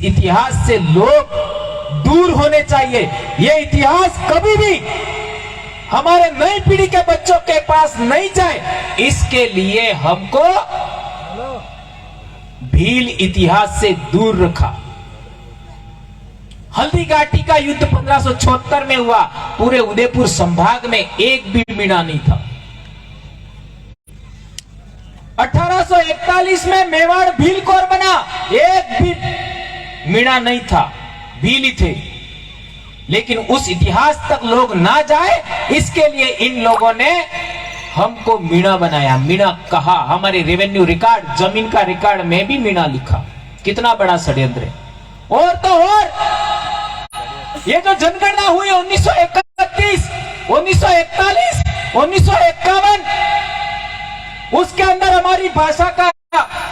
इतिहास से लोग दूर होने चाहिए। ये इतिहास कभी भी हमारे नई पीढ़ी के बच्चों के पास नहीं जाए, इसके लिए हमको भील इतिहास से दूर रखा। हल्दी घाटी का युद्ध 1576 में हुआ। पूरे उदयपुर संभाग में एक भी मीणा नहीं था। 1841 में मेवाड़ भील कोर बना, एक भी मीणा नहीं था, भील ही थे। लेकिन उस इतिहास तक लोग ना जाए, इसके लिए इन लोगों ने हमको मीणा बनाया, मीणा कहा। हमारे रेवेन्यू रिकॉर्ड, जमीन का रिकॉर्ड में भी मीणा लिखा। कितना बड़ा षड्यंत्र है। और तो और ये जो जनगणना हुई 1931, 1941, 1951, उसके अंदर हमारी भाषा का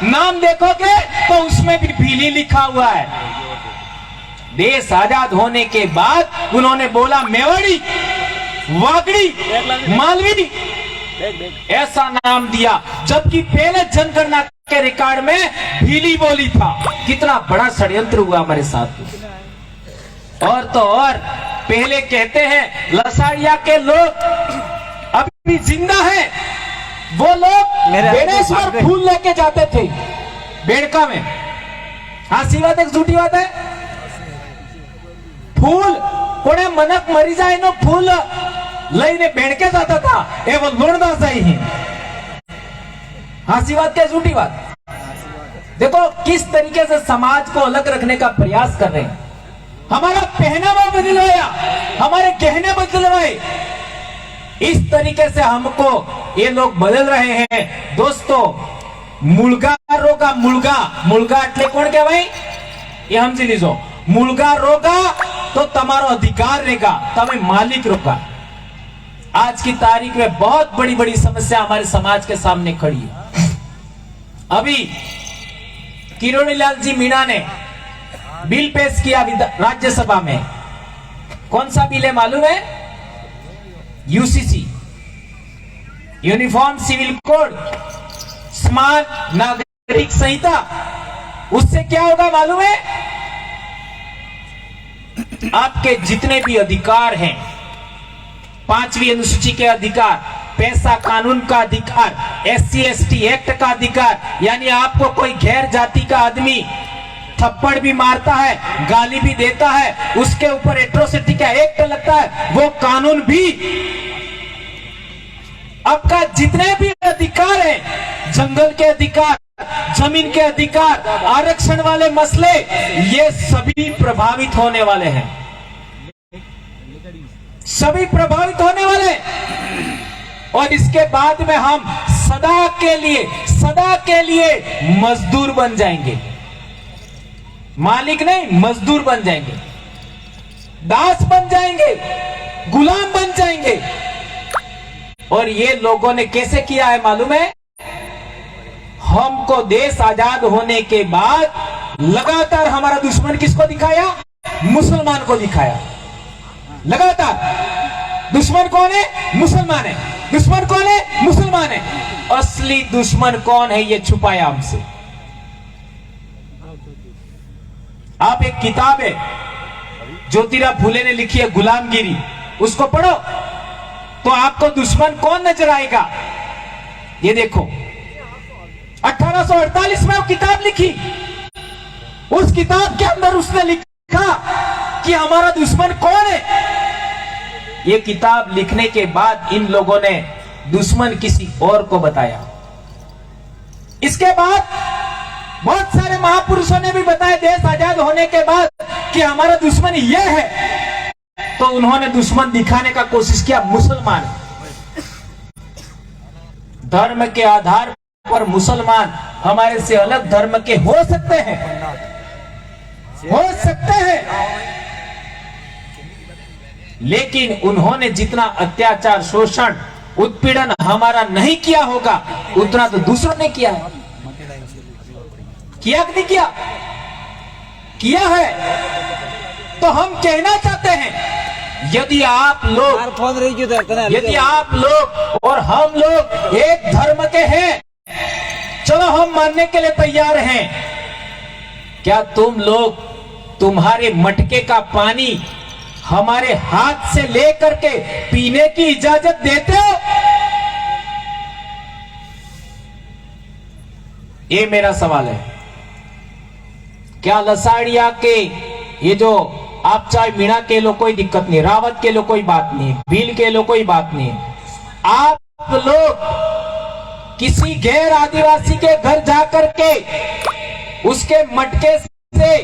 नाम देखोगे तो उसमें भी भीली लिखा हुआ है। देश आजाद होने के बाद उन्होंने बोला मेवाड़ी, वागड़ी, मालवी, ऐसा नाम दिया, जबकि पहले जनगणना के रिकॉर्ड में भीली बोली था। कितना बड़ा षड्यंत्र हुआ हमारे साथ। और तो और पहले कहते हैं लसाड़िया के लोग अभी जिंदा हैं, वो लोग बेड़ेश्वर फूल लेके जाते थे बेड़का में। हाँ, सी बात है, झूठी बात है? फूल कोने मनक मरी जाए नो फूल लईने बेड़के जाता था, ए वो लोड़ना चाहिए। हाँ, सी बात क्या, झूठी बात? देखो किस तरीके से समाज को अलग रखने का प्रयास कर रहे हैं। हमारा पहनावा बदलवाया, हमारे गहने बदलवाए, इस तरीके से हमको ये लोग बदल रहे हैं। दोस्तों, मुलगा रोगा, मुलगा એટલે કોણ કહેવાય? એ સમજી લીજો। मुलगा रोगा तो તમારો अधिकार रहेगा, તમે मालिक रोगा। आज की तारीख में बहुत बड़ी बड़ी समस्या हमारे समाज के सामने खड़ी है। अभी किरोड़ीलाल जी मीणा ने बिल पेश किया राज्यसभा में। कौन सा बिल है मालूम है? यूसीसी, यूनिफॉर्म सिविल कोड, समान नागरिक संहिता। उससे क्या होगा मालूम है? आपके जितने भी अधिकार हैं, 5वीं अनुसूची के अधिकार, पैसा कानून का अधिकार, SC ST एक्ट का अधिकार, यानी आपको कोई गैर जाति का आदमी थप्पड़ भी मारता है, गाली भी देता है, उसके ऊपर एट्रोसिटी का एक्ट लगता है, वो कानून भी। आपका जितने भी अधिकार है, जंगल के अधिकार, जमीन के अधिकार, आरक्षण वाले मसले, ये सभी प्रभावित होने वाले हैं, सभी प्रभावित होने वाले। और इसके बाद में हम सदा के लिए मजदूर बन जाएंगे, मालिक नहीं, मजदूर बन जाएंगे, दास बन जाएंगे, गुलाम बन जाएंगे। और ये लोगों ने कैसे किया है मालूम है? हमको देश आजाद होने के बाद लगातार हमारा दुश्मन किसको दिखाया? मुसलमान को दिखाया। लगातार दुश्मन कौन है? मुसलमान है। दुश्मन कौन है? मुसलमान है। असली दुश्मन कौन है ये छुपाया हमसे। आप एक किताब है ज्योतिराव फुले ने लिखी है, गुलामगिरी, उसको पढ़ो तो आपको दुश्मन कौन नजर आएगा। ये देखो 1848 में वो किताब लिखी। उस किताब के अंदर उसने लिखा कि हमारा दुश्मन कौन है। ये किताब लिखने के बाद इन लोगों ने दुश्मन किसी और को बताया। इसके बाद बहुत सारे महापुरुषों ने भी बताया देश आजाद होने के बाद कि हमारा दुश्मन यह है, तो उन्होंने दुश्मन दिखाने का कोशिश किया मुसलमान। धर्म के आधार पर मुसलमान हमारे से अलग धर्म के हो सकते हैं, हो सकते हैं, लेकिन उन्होंने जितना अत्याचार, शोषण, उत्पीड़न हमारा नहीं किया होगा उतना तो दूसरों ने किया है। किया कि नहीं किया? किया है। तो हम कहना चाहते हैं यदि आप लोग और हम लोग एक धर्म के हैं, चलो हम मानने के लिए तैयार हैं। क्या तुम लोग तुम्हारे मटके का पानी हमारे हाथ से लेकर के पीने की इजाजत देते हो? ये मेरा सवाल है। क्या लसाड़िया के ये जो आप चाहे मीणा के लो कोई दिक्कत नहीं, रावत के लो कोई बात नहीं, भील के लो कोई बात नहीं, आप लोग किसी गैर आदिवासी के घर जाकर के उसके मटके से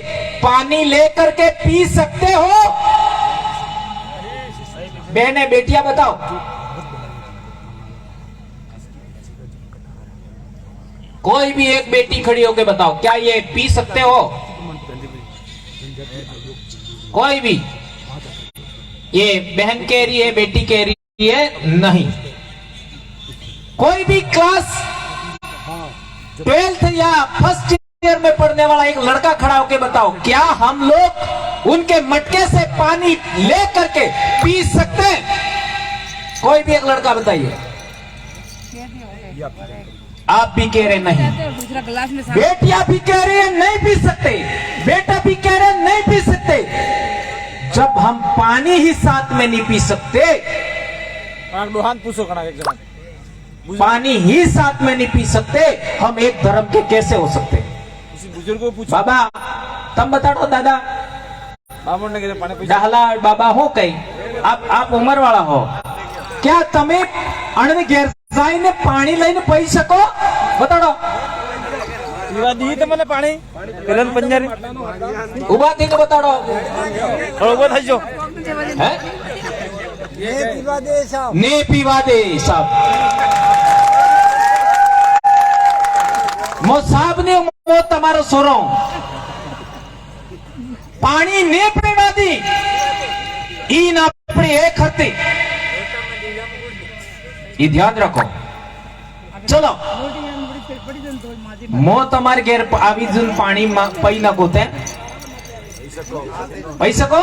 पानी लेकर के पी सकते हो? बहने बेटियां बताओ। कोई भी एक बेटी खड़ी होकर बताओ, क्या ये पी सकते हो? कोई भी, ये बहन कह रही है, बेटी कह रही है नहीं। कोई भी क्लास 12th या फर्स्ट ईयर में पढ़ने वाला एक लड़का खड़ा होकर बताओ, क्या हम लोग उनके मटके से पानी ले करके पी सकते हैं? कोई भी एक लड़का बताइए। आप भी कह रहे नहीं, बेटियां भी कह रही है नहीं पी सकते, बेटा भी कह रहे नहीं पी सकते। जब हम पानी ही साथ में नहीं पी सकते, पानी ही साथ में नहीं पी सकते, हम एक धर्म के कैसे हो सकते? बाबा तुम बता दो, दादा डाहला बाबा हो कई, आप उम्र वाला हो, क्या तमे अणने गैरसाई ने पानी लઈને पी सको? बताओ। दी तो मैंने पानी कलन पंजारी उबा थी तो बताओ। उबा था जो है ने पीवा दे साहब, मो साहब ने मो तमारो सोरो पानी ने पीवा दी ई ना अपनी एक हती, ये ध्यान रखो। चलो मो તમારે ઘેર આવી જન પાણી પી નકો તે पी सको?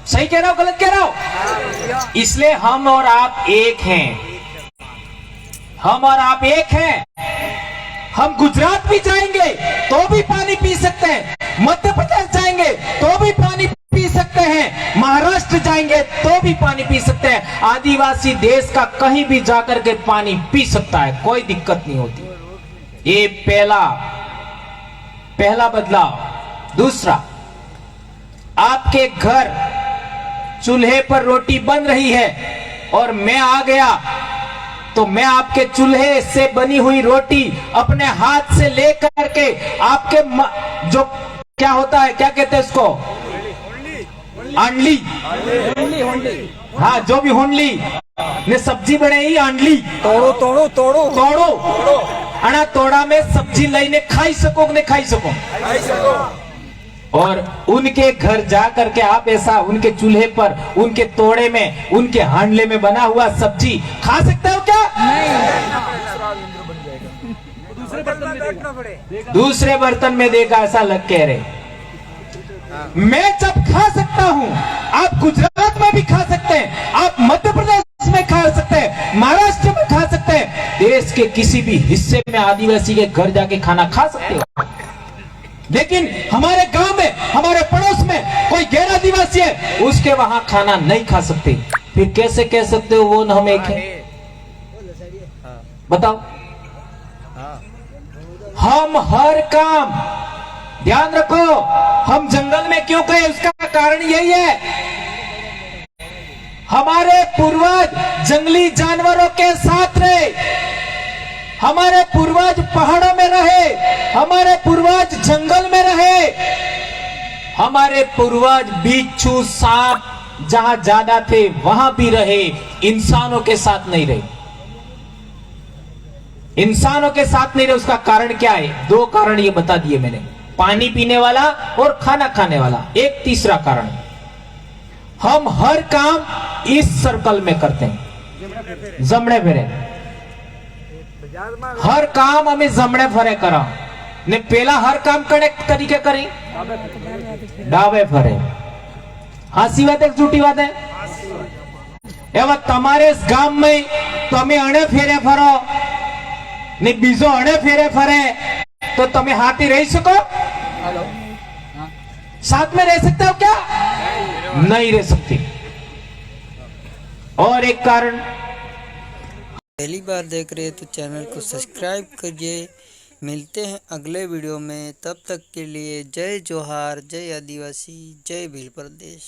सही कह रहा हो गलत कह रहा हो? इसलिए हम और आप एक हैं, हम और आप एक हैं। हम गुजरात भी जाएंगे तो भी पानी पी सकते हैं, मध्य प्रदेश जाएंगे तो भी पानी पी सकते हैं, महाराष्ट्र जाएंगे तो भी पानी पी सकते हैं। आदिवासी देश का कहीं भी जाकर के पानी पी सकता है, कोई दिक्कत नहीं होती। ये पहला बदलाव। दूसरा, आपके घर चूल्हे पर रोटी बन रही है और मैं आ गया तो मैं आपके चूल्हे से बनी हुई रोटी अपने हाथ से लेकर के आपके जो क्या होता है, क्या कहते हैं उसको, आंडली, हाँ जो भी होंडली ने सब्जी बनाई, आंडली तोड़ो तोड़ो तोड़ो तोड़ो अना तोड़ा में सब्जी लईने खाई सको ने खाई सको। और उनके घर जा करके आप ऐसा उनके चूल्हे पर, उनके तोड़े में, उनके हांडले में बना हुआ सब्जी खा सकते हो क्या? दूसरे बर्तन में देखा, ऐसा लग कह रहे। मैं जब खा सकता हूं, आप गुजरात में भी खा सकते हैं, आप मध्य प्रदेश में खा सकते हैं, महाराष्ट्र में खा सकते हैं, देश के किसी भी हिस्से में आदिवासी के घर जाके खाना खा सकते हो। लेकिन हमारे गांव में, हमारे पड़ोस में कोई गैर आदिवासी है, उसके वहां खाना नहीं खा सकते। फिर कैसे कह सकते हो वो हम एक है? बताओ। हम हर काम, ध्यान रखो, हम जंगल में क्यों गए उसका कारण यही है, हमारे पूर्वज जंगली जानवरों के साथ रहे, हमारे पूर्वज पहाड़ों में रहे, हमारे पूर्वज जंगल में रहे, हमारे पूर्वज बिच्छू सांप जहां ज्यादा थे वहां भी रहे, इंसानों के साथ नहीं रहे। इंसानों के साथ नहीं रहे, उसका कारण क्या है? दो कारण ये बता दिए मैंने, पानी पीने वाला और खाना खाने वाला। एक तीसरा कारण, हम हर काम इस सर्कल में करते हैं, जमणे फेरे, हर काम हमें जमणे फरे करा ने पेला हर काम कने तरीके करी डाबे फरे। हासी बात है झूठी बात है? एवं तमारे गाम में तमे अणे फेरे फरो ने बीजो अणे फेरे फरे तो तमे हाथी रही सको? साथ में रह सकते हो क्या? नहीं रह सकते। और एक कारण, पहली बार देख रहे हैं तो चैनल को सब्सक्राइब करिए। मिलते हैं अगले वीडियो में, तब तक के लिए जय जोहार, जय आदिवासी, जय भील प्रदेश।